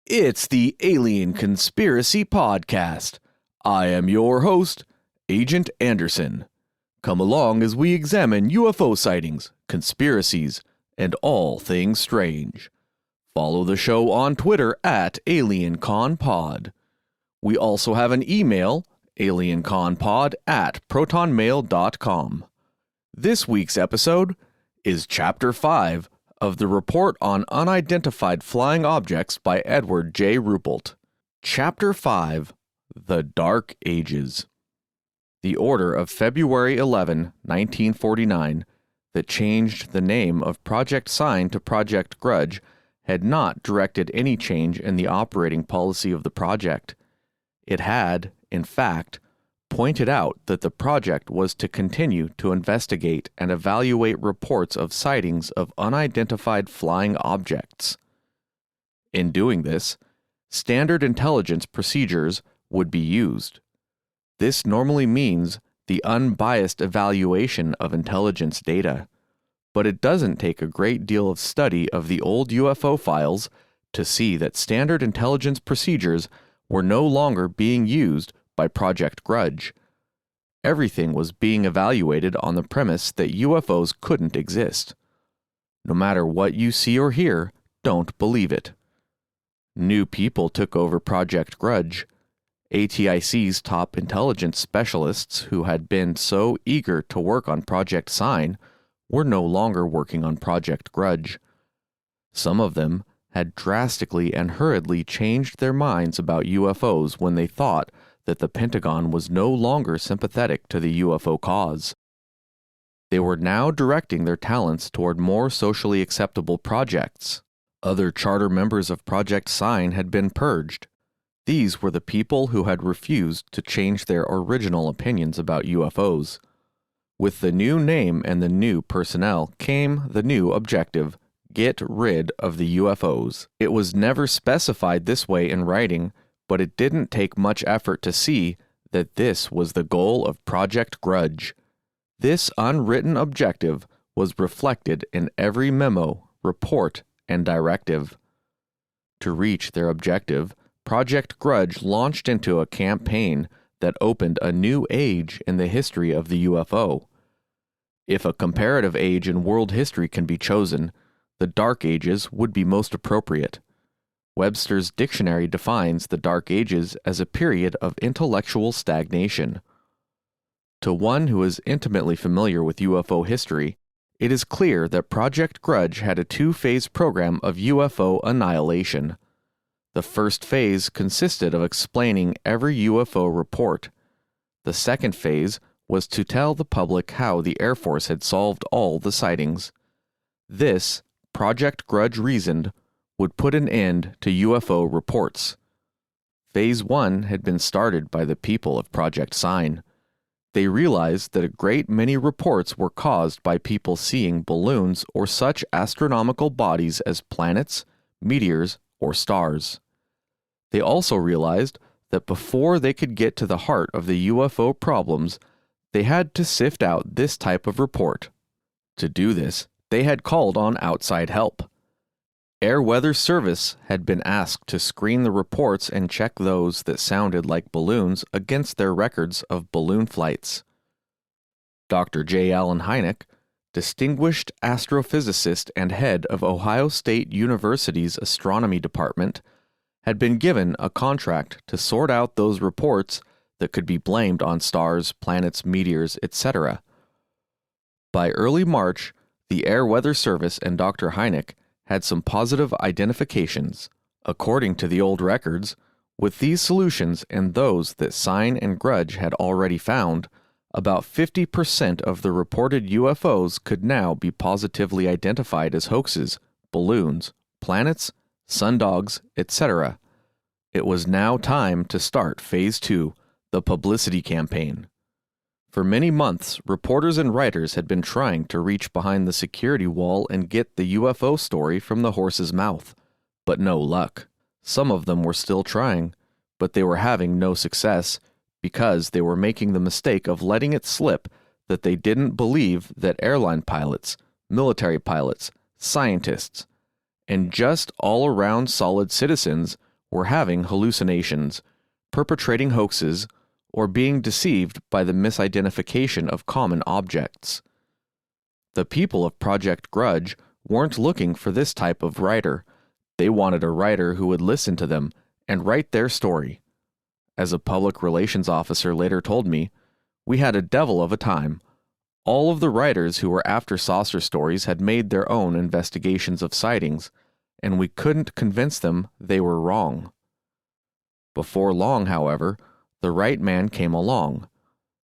It's the Alien Conspiracy Podcast. I am your host, Agent Anderson. Come along as we examine UFO sightings, conspiracies, and all things strange. Follow the show on Twitter at AlienConPod. We also have an email, alienconpod@protonmail.com. This week's episode is Chapter 5 of the report on unidentified flying objects by Edward J. Ruppelt. Chapter 5, The Dark Ages. The order of February 11, 1949, that changed the name of Project Sign to Project Grudge had not directed any change in the operating policy of the project. It had, in fact, pointed out that the project was to continue to investigate and evaluate reports of sightings of unidentified flying objects. In doing this, standard intelligence procedures would be used. This normally means the unbiased evaluation of intelligence data, but it doesn't take a great deal of study of the old UFO files to see that standard intelligence procedures were no longer being used by Project Grudge. Everything was being evaluated on the premise that UFOs couldn't exist. No matter what you see or hear, don't believe it. New people took over Project Grudge. ATIC's top intelligence specialists who had been so eager to work on Project Sign were no longer working on Project Grudge. Some of them had drastically and hurriedly changed their minds about UFOs when they thought that the Pentagon was no longer sympathetic to the UFO cause. They were now directing their talents toward more socially acceptable projects. Other charter members of Project Sign had been purged. These were the people who had refused to change their original opinions about UFOs. With the new name and the new personnel came the new objective: get rid of the UFOs. It was never specified this way in writing, but it didn't take much effort to see that this was the goal of Project Grudge. This unwritten objective was reflected in every memo, report, and directive. To reach their objective, Project Grudge launched into a campaign that opened a new age in the history of the UFO. If a comparative age in world history can be chosen, the Dark Ages would be most appropriate. Webster's dictionary defines the Dark Ages as a period of intellectual stagnation. To one who is intimately familiar with UFO history, it is clear that Project Grudge had a two-phase program of UFO annihilation. The first phase consisted of explaining every UFO report. The second phase was to tell the public how the Air Force had solved all the sightings. This, Project Grudge reasoned, would put an end to UFO reports. Phase 1 had been started by the people of Project Sign. They realized that a great many reports were caused by people seeing balloons or such astronomical bodies as planets, meteors, or stars. They also realized that before they could get to the heart of the UFO problems, they had to sift out this type of report. To do this, they had called on outside help. Air Weather Service had been asked to screen the reports and check those that sounded like balloons against their records of balloon flights. Dr. J. Allen Hynek, distinguished astrophysicist and head of Ohio State University's astronomy department, had been given a contract to sort out those reports that could be blamed on stars, planets, meteors, etc. By early March, the Air Weather Service and Dr. Hynek had some positive identifications. According to the old records, with these solutions and those that Sign and Grudge had already found, about 50% of the reported UFOs could now be positively identified as hoaxes, balloons, planets, sundogs, etc. It was now time to start Phase 2, the publicity campaign. For many months, reporters and writers had been trying to reach behind the security wall and get the UFO story from the horse's mouth, but no luck. Some of them were still trying, but they were having no success because they were making the mistake of letting it slip that they didn't believe that airline pilots, military pilots, scientists, and just all-around solid citizens were having hallucinations, perpetrating hoaxes, or being deceived by the misidentification of common objects. The people of Project Grudge weren't looking for this type of writer. They wanted a writer who would listen to them and write their story. As a public relations officer later told me, we had a devil of a time. All of the writers who were after saucer stories had made their own investigations of sightings, and we couldn't convince them they were wrong. Before long, however, the right man came along.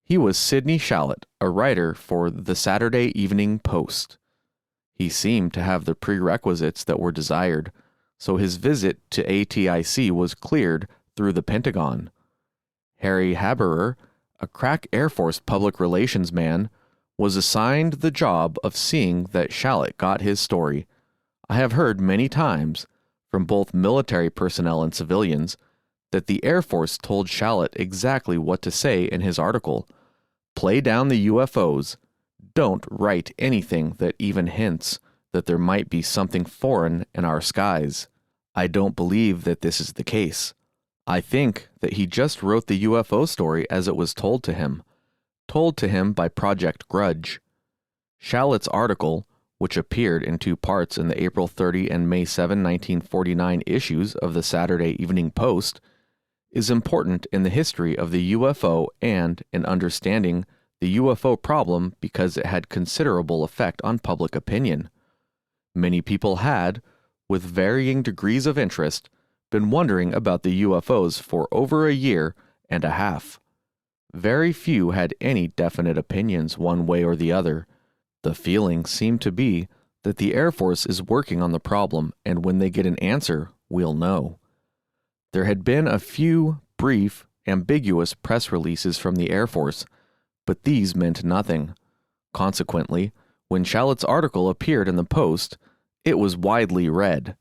He was Sidney Shallot, a writer for the Saturday Evening Post. He seemed to have the prerequisites that were desired, so his visit to ATIC was cleared through the Pentagon. Harry Haberer, a crack Air Force public relations man, was assigned the job of seeing that Shallot got his story. I have heard many times, from both military personnel and civilians, that the Air Force told Shallot exactly what to say in his article. Play down the UFOs. Don't write anything that even hints that there might be something foreign in our skies. I don't believe that this is the case. I think that he just wrote the UFO story as it was told to him by Project Grudge. Shallot's article, which appeared in 2 parts in the April 30 and May 7, 1949 issues of the Saturday Evening Post, is important in the history of the UFO and in understanding the UFO problem because it had considerable effect on public opinion. Many people had, with varying degrees of interest, been wondering about the UFOs for over a year and a half. Very few had any definite opinions one way or the other. The feeling seemed to be that the Air Force is working on the problem, and when they get an answer, we'll know. There had been a few brief, ambiguous press releases from the Air Force, but these meant nothing. Consequently, when Shallot's article appeared in the Post, it was widely read.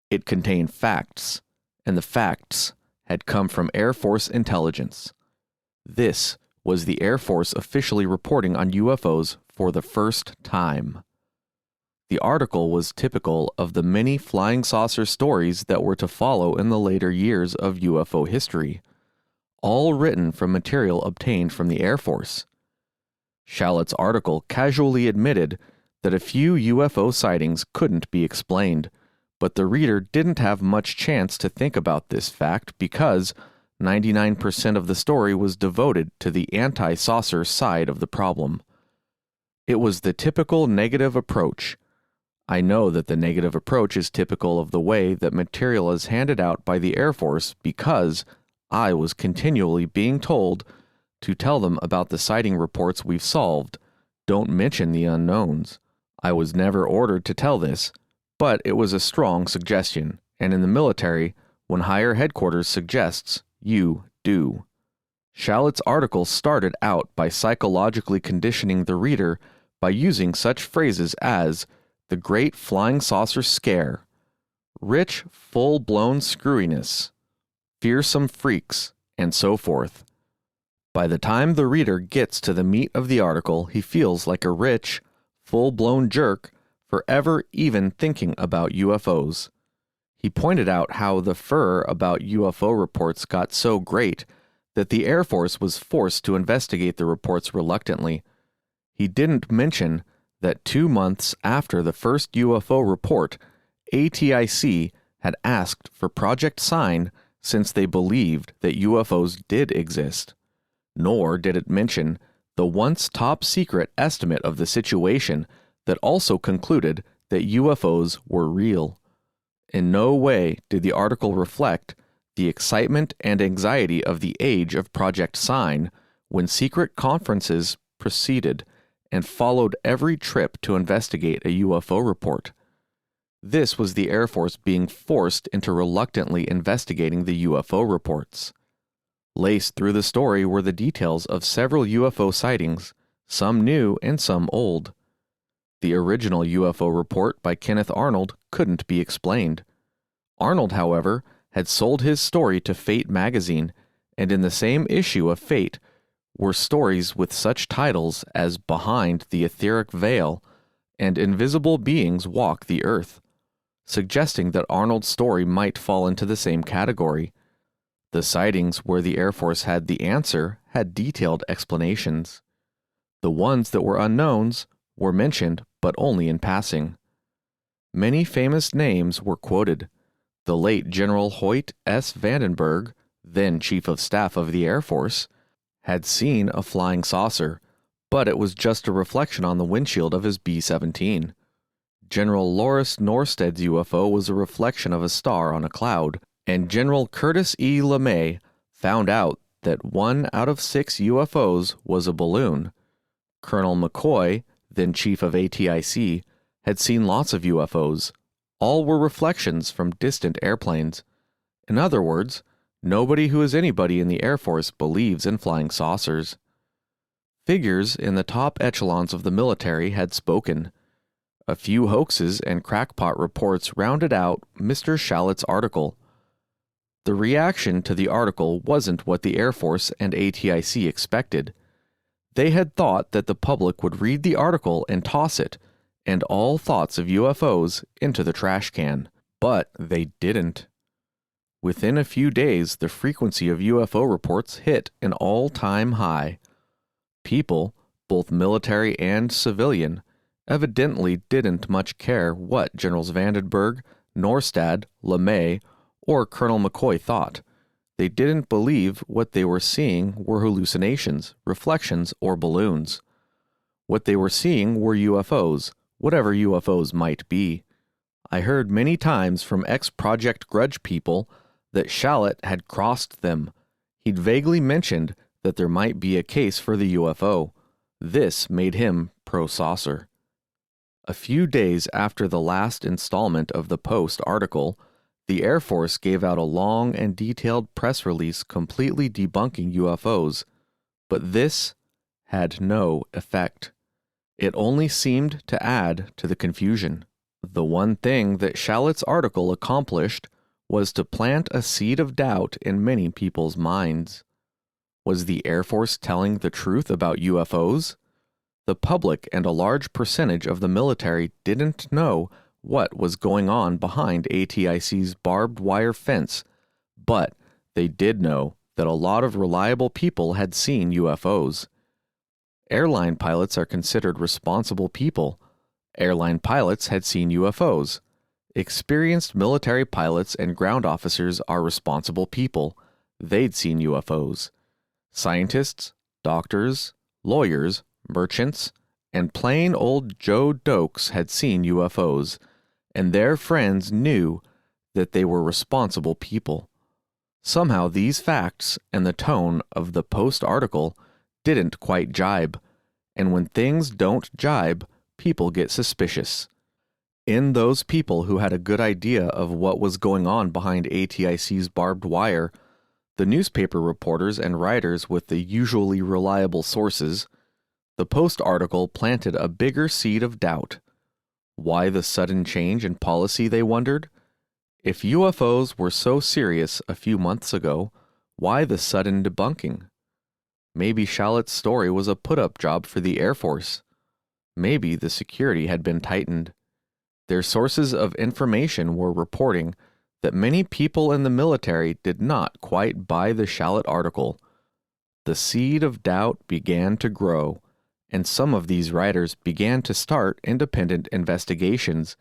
It contained facts, and the facts had come from Air Force intelligence. This was the Air Force officially reporting on UFOs for the first time. The article was typical of the many flying saucer stories that were to follow in the later years of UFO history, all written from material obtained from the Air Force. Shallot's article casually admitted that a few UFO sightings couldn't be explained, but the reader didn't have much chance to think about this fact because 99% of the story was devoted to the anti-saucer side of the problem. It was the typical negative approach. I know that the negative approach is typical of the way that material is handed out by the Air Force because I was continually being told to tell them about the sighting reports we've solved. Don't mention the unknowns. I was never ordered to tell this, but it was a strong suggestion, and in the military, when higher headquarters suggests, you do. Shallot's article started out by psychologically conditioning the reader by using such phrases as the Great Flying Saucer Scare, rich, full-blown screwiness, fearsome freaks, and so forth. By the time the reader gets to the meat of the article, he feels like a rich, full-blown jerk for ever even thinking about UFOs. He pointed out how the furor about UFO reports got so great that the Air Force was forced to investigate the reports reluctantly. He didn't mention that 2 months after the first UFO report, ATIC had asked for Project Sign since they believed that UFOs did exist. Nor did it mention the once top-secret estimate of the situation that also concluded that UFOs were real. In no way did the article reflect the excitement and anxiety of the age of Project Sign when secret conferences proceeded and followed every trip to investigate a UFO report. This was the Air Force being forced into reluctantly investigating the UFO reports. Laced through the story were the details of several UFO sightings, some new and some old. The original UFO report by Kenneth Arnold couldn't be explained. Arnold, however, had sold his story to Fate magazine, and in the same issue of Fate were stories with such titles as Behind the Etheric Veil and Invisible Beings Walk the Earth. suggesting that Arnold's story might fall into the same category. The sightings where the Air Force had the answer had detailed explanations. The ones that were unknowns were mentioned, but only in passing. Many famous names were quoted. The late General Hoyt S. Vandenberg, then Chief of Staff of the Air Force, had seen a flying saucer, but it was just a reflection on the windshield of his B-17. General Loris Norsted's UFO was a reflection of a star on a cloud, and General Curtis E. LeMay found out that 1 out of 6 UFOs was a balloon. Colonel McCoy, then Chief of ATIC, had seen lots of UFOs. All were reflections from distant airplanes. In other words, nobody who is anybody in the Air Force believes in flying saucers. Figures in the top echelons of the military had spoken. A few hoaxes and crackpot reports rounded out Mr. Shallett's article. The reaction to the article wasn't what the Air Force and ATIC expected. They had thought that the public would read the article and toss it, and all thoughts of UFOs into the trash can. But they didn't. Within a few days, the frequency of UFO reports hit an all-time high. People, both military and civilian, evidently didn't much care what Generals Vandenberg, Norstad, LeMay, or Colonel McCoy thought. They didn't believe what they were seeing were hallucinations, reflections, or balloons. What they were seeing were UFOs, whatever UFOs might be. I heard many times from ex-Project Grudge people that Shallett had crossed them. He'd vaguely mentioned that there might be a case for the UFO. This made him pro-saucer. A few days after the last installment of the Post article, the Air Force gave out a long and detailed press release completely debunking UFOs, but this had no effect. It only seemed to add to the confusion. The one thing that Shallett's article accomplished was to plant a seed of doubt in many people's minds. Was the Air Force telling the truth about UFOs? The public and a large percentage of the military didn't know what was going on behind ATIC's barbed wire fence, but they did know that a lot of reliable people had seen UFOs. Airline pilots are considered responsible people. Airline pilots had seen UFOs. Experienced military pilots and ground officers are responsible people. They'd seen UFOs. Scientists, doctors, lawyers, merchants, and plain old Joe Dokes had seen UFOs, and their friends knew that they were responsible people. Somehow these facts and the tone of the Post article didn't quite jibe, and when things don't jibe, people get suspicious. In those people who had a good idea of what was going on behind ATIC's barbed wire, the newspaper reporters and writers with the usually reliable sources, the Post article planted a bigger seed of doubt. Why the sudden change in policy, they wondered? If UFOs were so serious a few months ago, why the sudden debunking? Maybe Shallett's story was a put-up job for the Air Force. Maybe the security had been tightened. Their sources of information were reporting that many people in the military did not quite buy the Shallett article. The seed of doubt began to grow, and some of these writers began to start independent investigations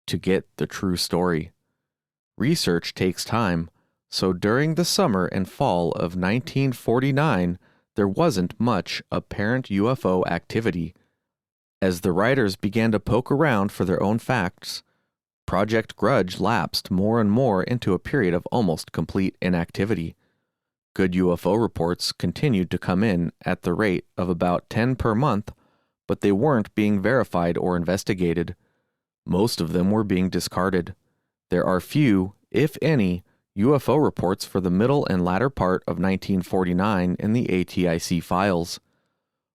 to get the true story. Research takes time, so during the summer and fall of 1949, there wasn't much apparent UFO activity. As the writers began to poke around for their own facts, Project Grudge lapsed more and more into a period of almost complete inactivity. Good UFO reports continued to come in at the rate of about 10 per month, but they weren't being verified or investigated. Most of them were being discarded. There are few, if any, UFO reports for the middle and latter part of 1949 in the ATIC files.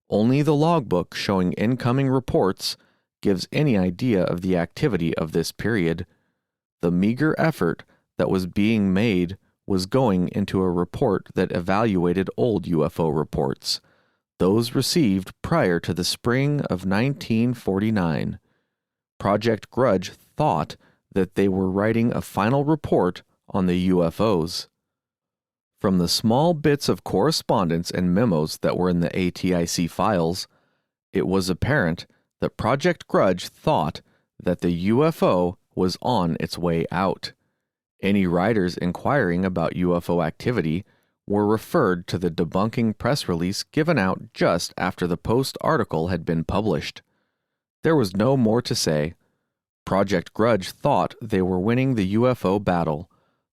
Only the logbook showing incoming reports gives any idea of the activity of this period. The meager effort that was being made was going into a report that evaluated old UFO reports, those received prior to the spring of 1949. Project Grudge thought that they were writing a final report on the UFOs. From the small bits of correspondence and memos that were in the ATIC files, it was apparent that Project Grudge thought that the UFO was on its way out. Any writers inquiring about UFO activity were referred to the debunking press release given out just after the Post article had been published. There was no more to say. Project Grudge thought they were winning the UFO battle.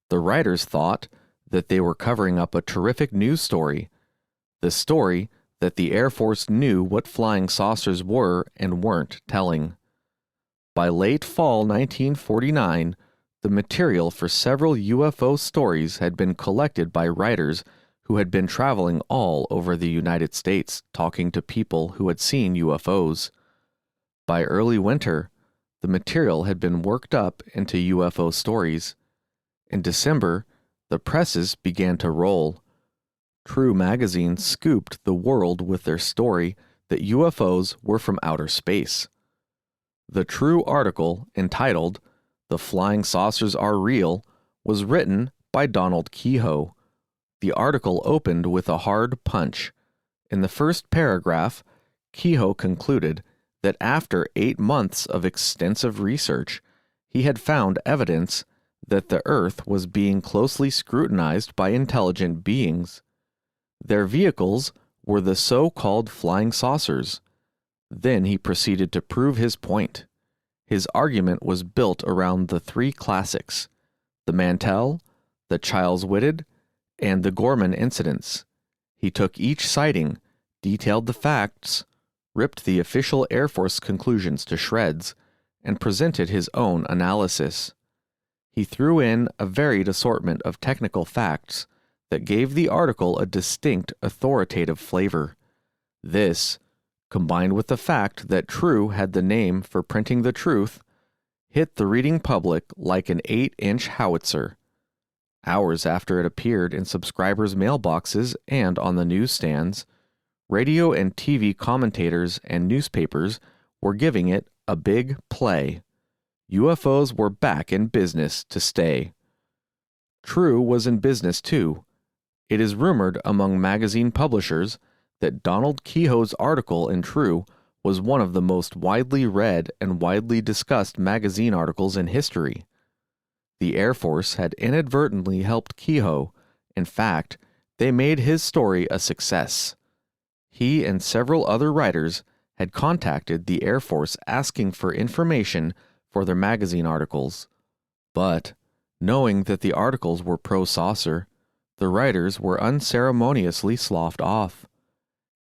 The writers thought that they were covering up a terrific news story. The story that the Air Force knew what flying saucers were and weren't telling. By late fall 1949, the material for several UFO stories had been collected by writers who had been traveling all over the United States talking to people who had seen UFOs. By early winter, the material had been worked up into UFO stories. In December, the presses began to roll. True magazine scooped the world with their story that UFOs were from outer space. The True article, entitled "The Flying Saucers Are Real," was written by Donald Keyhoe. The article opened with a hard punch. In the first paragraph, Keyhoe concluded that after 8 months of extensive research, he had found evidence that the Earth was being closely scrutinized by intelligent beings. Their vehicles were the so-called flying saucers. Then he proceeded to prove his point. His argument was built around the 3 classics: the Mantell, the Chiles-Whitted, and the Gorman incidents. He took each sighting, detailed the facts, ripped the official Air Force conclusions to shreds, and presented his own analysis. He threw in a varied assortment of technical facts that gave the article a distinct authoritative flavor. This, combined with the fact that True had the name for printing the truth, hit the reading public like an 8-inch howitzer. Hours after it appeared in subscribers' mailboxes and on the newsstands, radio and TV commentators and newspapers were giving it a big play. UFOs were back in business to stay. True was in business too. It is rumored among magazine publishers that Donald Keyhoe's article in True was one of the most widely read and widely discussed magazine articles in history. The Air Force had inadvertently helped Keyhoe. In fact, they made his story a success. He and several other writers had contacted the Air Force asking for information for their magazine articles. But, knowing that the articles were pro-saucer, the writers were unceremoniously sloughed off.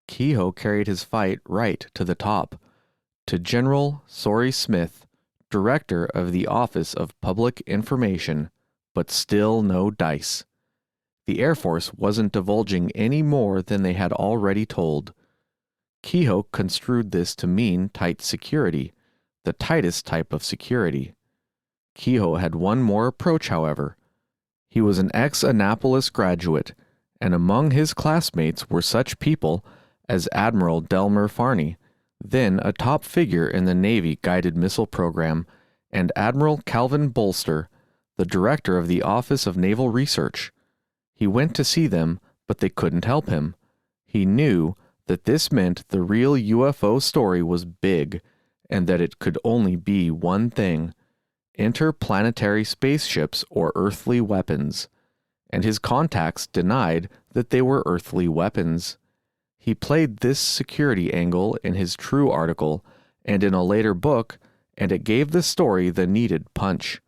Keyhoe carried his fight right to the top, to General Sory Smith, Director of the Office of Public Information, but still no dice. The Air Force wasn't divulging any more than they had already told. Keyhoe construed this to mean tight security, the tightest type of security. Keyhoe had one more approach, however. He was an ex-Annapolis graduate, and among his classmates were such people as Admiral Delmer Farney, then a top figure in the Navy guided missile program, and Admiral Calvin Bolster, the director of the Office of Naval Research. He went to see them, but they couldn't help him. He knew that this meant the real UFO story was big, and that it could only be one thing: interplanetary spaceships or earthly weapons. And his contacts denied that they were earthly weapons. He played this security angle in his True article and in a later book, and it gave the story the needed punch.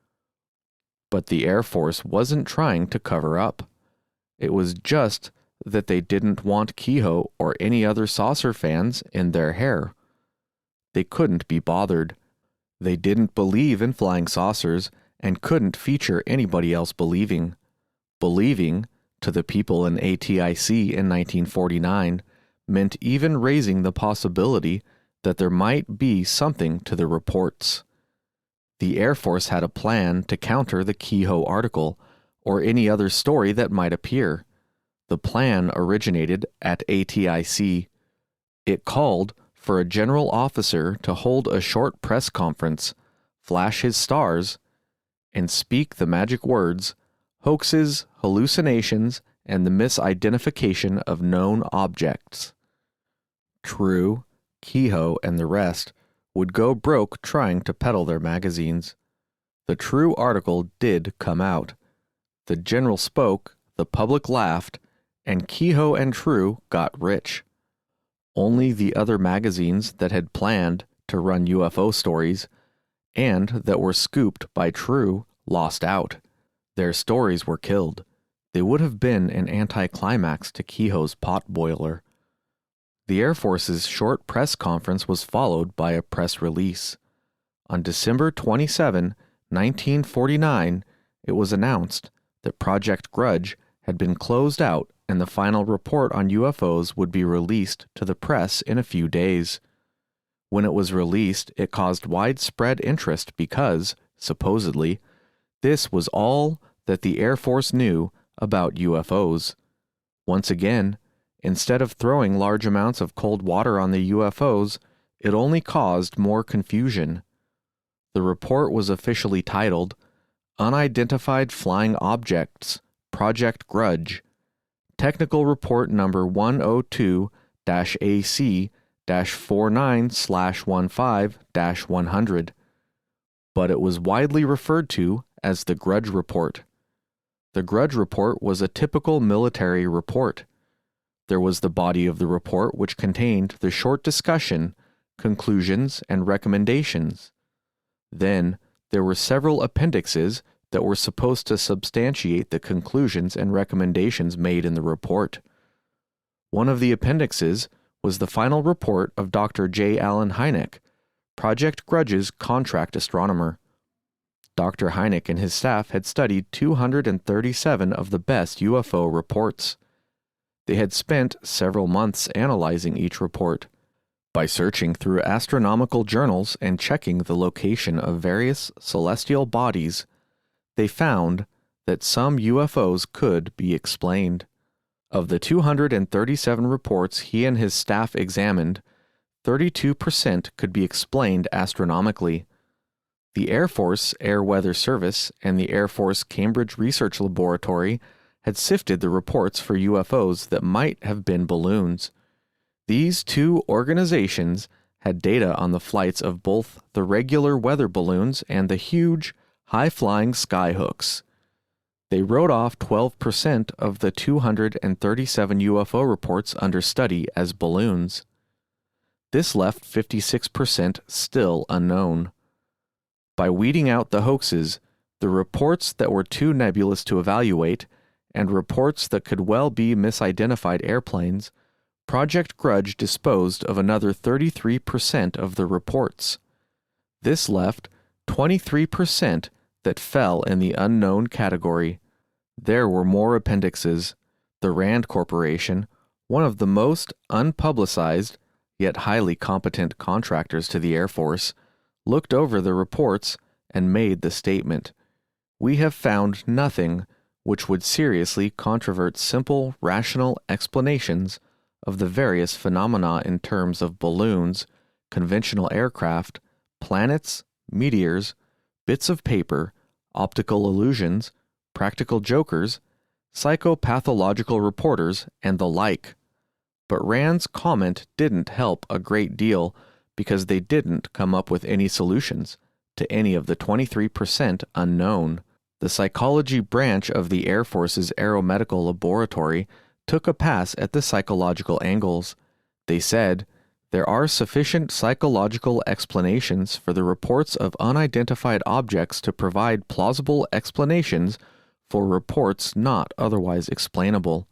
But the Air Force wasn't trying to cover up. It was just that they didn't want Keyhoe or any other saucer fans in their hair. They couldn't be bothered. They didn't believe in flying saucers and couldn't feature anybody else believing. Believing, to the people in ATIC in 1949, meant even raising the possibility that there might be something to the reports. The Air Force had a plan to counter the Keyhoe article or any other story that might appear. The plan originated at ATIC. It called for a general officer to hold a short press conference, flash his stars, and speak the magic words, hoaxes, hallucinations, and the misidentification of known objects. True, Kehoe, and the rest would go broke trying to peddle their magazines. The True article did come out. The general spoke, the public laughed, and Kehoe and True got rich. Only the other magazines that had planned to run UFO stories and that were scooped by True lost out. Their stories were killed. They would have been an anticlimax to Kehoe's potboiler. The Air Force's short press conference was followed by a press release. On December 27, 1949, it was announced that Project Grudge had been closed out and the final report on UFOs would be released to the press in a few days. When it was released, it caused widespread interest because, supposedly, this was all that the Air Force knew about UFOs. Once again, instead of throwing large amounts of cold water on the UFOs, it only caused more confusion. The report was officially titled Unidentified Flying Objects, Project Grudge, Technical Report Number 102-AC-49/15-100, but it was widely referred to as the Grudge Report. The Grudge Report was a typical military report. There was the body of the report, which contained the short discussion, conclusions, and recommendations. Then, there were several appendixes that were supposed to substantiate the conclusions and recommendations made in the report. One of the appendixes was the final report of Dr. J. Allen Hynek, Project Grudge's contract astronomer. Dr. Hynek and his staff had studied 237 of the best UFO reports. They had spent several months analyzing each report. By searching through astronomical journals and checking the location of various celestial bodies, they found that some UFOs could be explained. Of the 237 reports he and his staff examined, 32% could be explained astronomically. The Air Force Air Weather Service and the Air Force Cambridge Research Laboratory had sifted the reports for UFOs that might have been balloons. These two organizations had data on the flights of both the regular weather balloons and the huge, high-flying skyhooks. They wrote off 12% of the 237 UFO reports under study as balloons. This left 56% still unknown. By weeding out the hoaxes, the reports that were too nebulous to evaluate, and reports that could well be misidentified airplanes, Project Grudge disposed of another 33% of the reports. This left 23% that fell in the unknown category. There were more appendixes. The Rand Corporation, one of the most unpublicized yet highly competent contractors to the Air Force, looked over the reports and made the statement, "We have found nothing which would seriously controvert simple, rational explanations of the various phenomena in terms of balloons, conventional aircraft, planets, meteors, bits of paper, optical illusions, practical jokers, psychopathological reporters, and the like." But Rand's comment didn't help a great deal because they didn't come up with any solutions to any of the 23% unknown. The psychology branch of the Air Force's Aeromedical Laboratory took a pass at the psychological angles. They said, "There are sufficient psychological explanations for the reports of unidentified objects to provide plausible explanations for reports not otherwise explainable."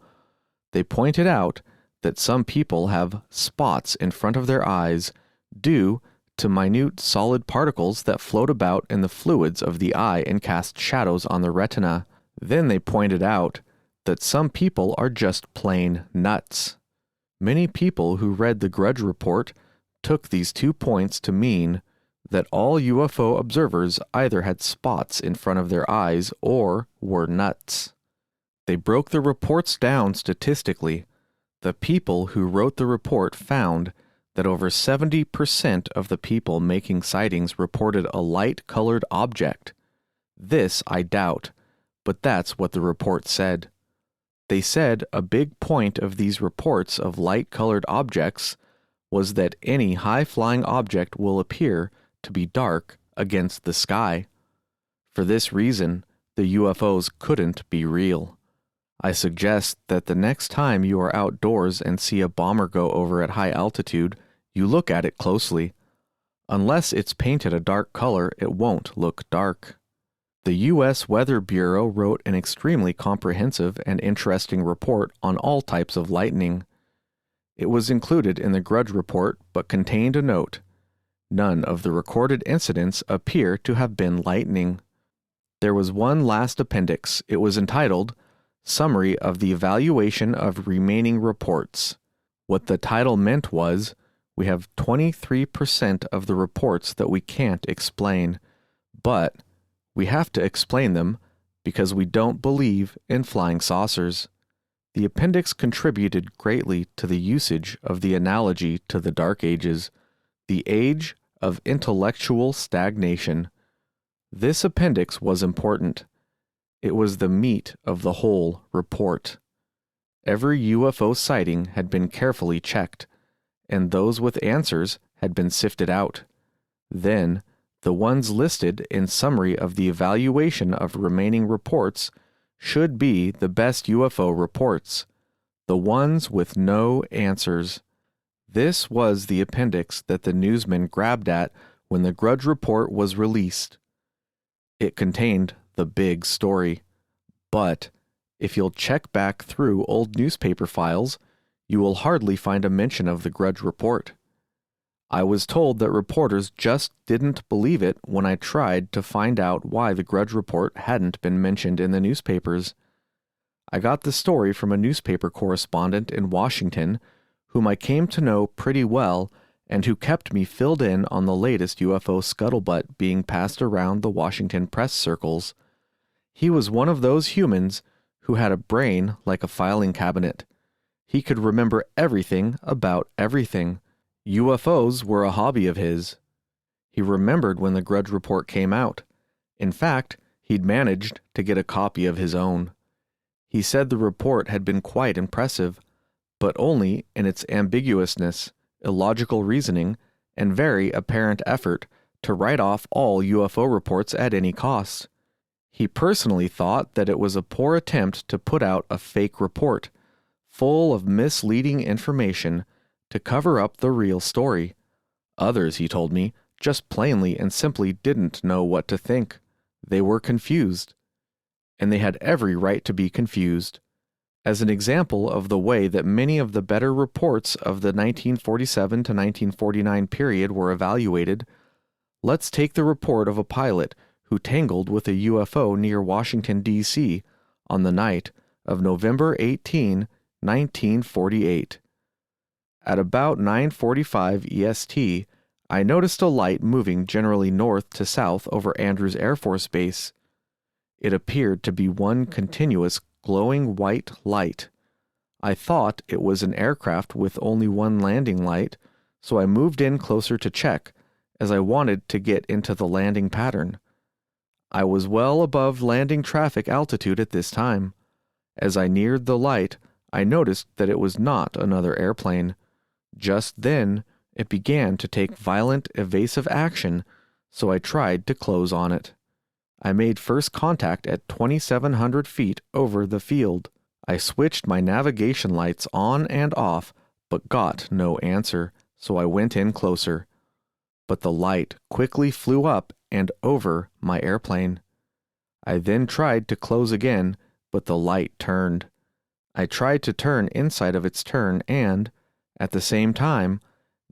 They pointed out that some people have spots in front of their eyes due to minute solid particles that float about in the fluids of the eye and cast shadows on the retina. Then they pointed out that some people are just plain nuts. Many people who read the Grudge Report took these 2 points to mean that all UFO observers either had spots in front of their eyes or were nuts. They broke the reports down statistically. The people who wrote the report found that over 70% of the people making sightings reported a light-colored object. This I doubt, but that's what the report said. They said a big point of these reports of light-colored objects was that any high-flying object will appear to be dark against the sky. For this reason, the UFOs couldn't be real. I suggest that the next time you are outdoors and see a bomber go over at high altitude, you look at it closely. Unless it's painted a dark color, it won't look dark. The U.S. Weather Bureau wrote an extremely comprehensive and interesting report on all types of lightning. It was included in the Grudge Report but contained a note. None of the recorded incidents appear to have been lightning. There was one last appendix. It was entitled, Summary of the Evaluation of Remaining Reports. What the title meant was, we have 23% of the reports that we can't explain, but we have to explain them because we don't believe in flying saucers. The appendix contributed greatly to the usage of the analogy to the Dark Ages, the age of intellectual stagnation. This appendix was important. It was the meat of the whole report. Every UFO sighting had been carefully checked, and those with answers had been sifted out. Then, the ones listed in summary of the evaluation of remaining reports should be the best UFO reports, the ones with no answers. This was the appendix that the newsmen grabbed at when the Grudge Report was released. It contained the big story, but if you'll check back through old newspaper files, you will hardly find a mention of the Grudge Report. I was told that reporters just didn't believe it when I tried to find out why the Grudge Report hadn't been mentioned in the newspapers. I got the story from a newspaper correspondent in Washington, whom I came to know pretty well and who kept me filled in on the latest UFO scuttlebutt being passed around the Washington press circles. He was one of those humans who had a brain like a filing cabinet. He could remember everything about everything. UFOs were a hobby of his. He remembered when the Grudge Report came out. In fact, he'd managed to get a copy of his own. He said the report had been quite impressive, but only in its ambiguousness, illogical reasoning, and very apparent effort to write off all UFO reports at any cost. He personally thought that it was a poor attempt to put out a fake report, full of misleading information, to cover up the real story. Others, he told me, just plainly and simply didn't know what to think. They were confused. And they had every right to be confused. As an example of the way that many of the better reports of the 1947 to 1949 period were evaluated, let's take the report of a pilot who tangled with a UFO near Washington, D.C. on the night of November 18, 1948. At about 9:45 EST, I noticed a light moving generally north to south over Andrews Air Force Base. It appeared to be one continuous glowing white light. I thought it was an aircraft with only one landing light, so I moved in closer to check, as I wanted to get into the landing pattern. I was well above landing traffic altitude at this time. As I neared the light, I noticed that it was not another airplane. Just then, it began to take violent evasive action, so I tried to close on it. I made first contact at 2,700 feet over the field. I switched my navigation lights on and off, but got no answer, so I went in closer. But the light quickly flew up and over my airplane. I then tried to close again, but the light turned. I tried to turn inside of its turn and, at the same time,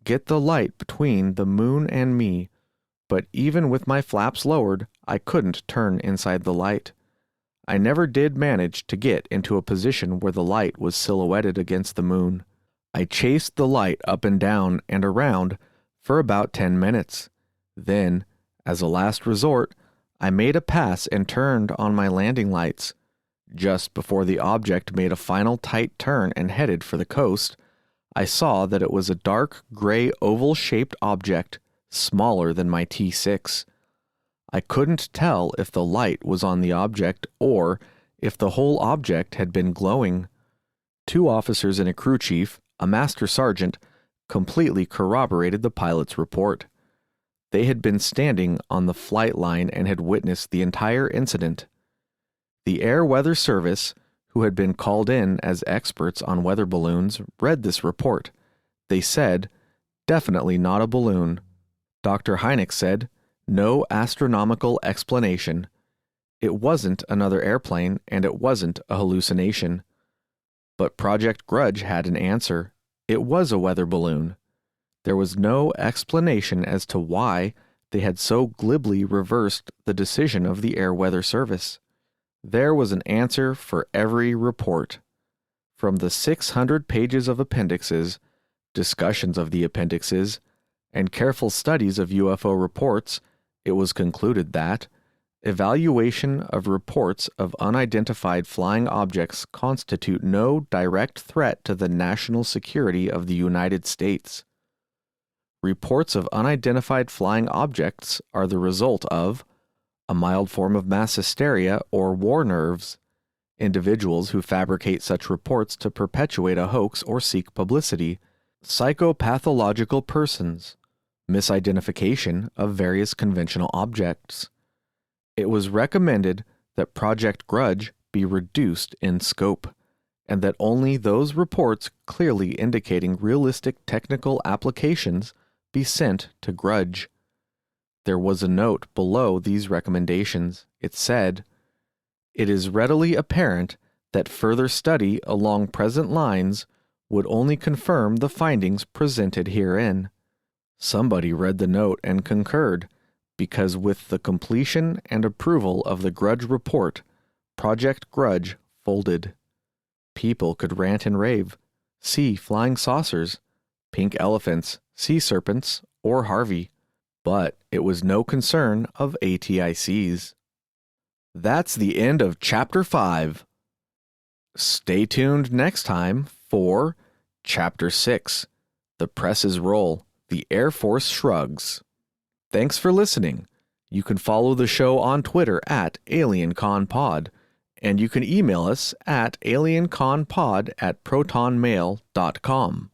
get the light between the moon and me, but even with my flaps lowered, I couldn't turn inside the light. I never did manage to get into a position where the light was silhouetted against the moon. I chased the light up and down and around for about 10 minutes. Then, as a last resort, I made a pass and turned on my landing lights. Just before the object made a final tight turn and headed for the coast, I saw that it was a dark gray oval-shaped object, smaller than my T6. I couldn't tell if the light was on the object or if the whole object had been glowing. 2 officers and a crew chief, a master sergeant, completely corroborated the pilot's report. They had been standing on the flight line and had witnessed the entire incident. The Air Weather Service, who had been called in as experts on weather balloons, read this report. They said, "Definitely not a balloon." Dr. Hynek said, "No astronomical explanation. It wasn't another airplane, and it wasn't a hallucination." But Project Grudge had an answer. It was a weather balloon. There was no explanation as to why they had so glibly reversed the decision of the Air Weather Service. There was an answer for every report. From the 600 pages of appendixes, discussions of the appendixes, and careful studies of UFO reports, it was concluded that evaluation of reports of unidentified flying objects constitute no direct threat to the national security of the United States. Reports of unidentified flying objects are the result of a mild form of mass hysteria or war nerves, individuals who fabricate such reports to perpetuate a hoax or seek publicity, psychopathological persons, misidentification of various conventional objects. It was recommended that Project Grudge be reduced in scope, and that only those reports clearly indicating realistic technical applications be sent to Grudge. There was a note below these recommendations. It said, "It is readily apparent that further study along present lines would only confirm the findings presented herein." Somebody read the note and concurred, because with the completion and approval of the Grudge report, Project Grudge folded. People could rant and rave, see flying saucers, pink elephants, sea serpents, or Harvey, but it was no concern of ATICs. That's the end of Chapter 5. Stay tuned next time for Chapter 6, The Presses Roll, the Air Force Shrugs. Thanks for listening. You can follow the show on Twitter at AlienConPod, and you can email us at alienconpod@protonmail.com.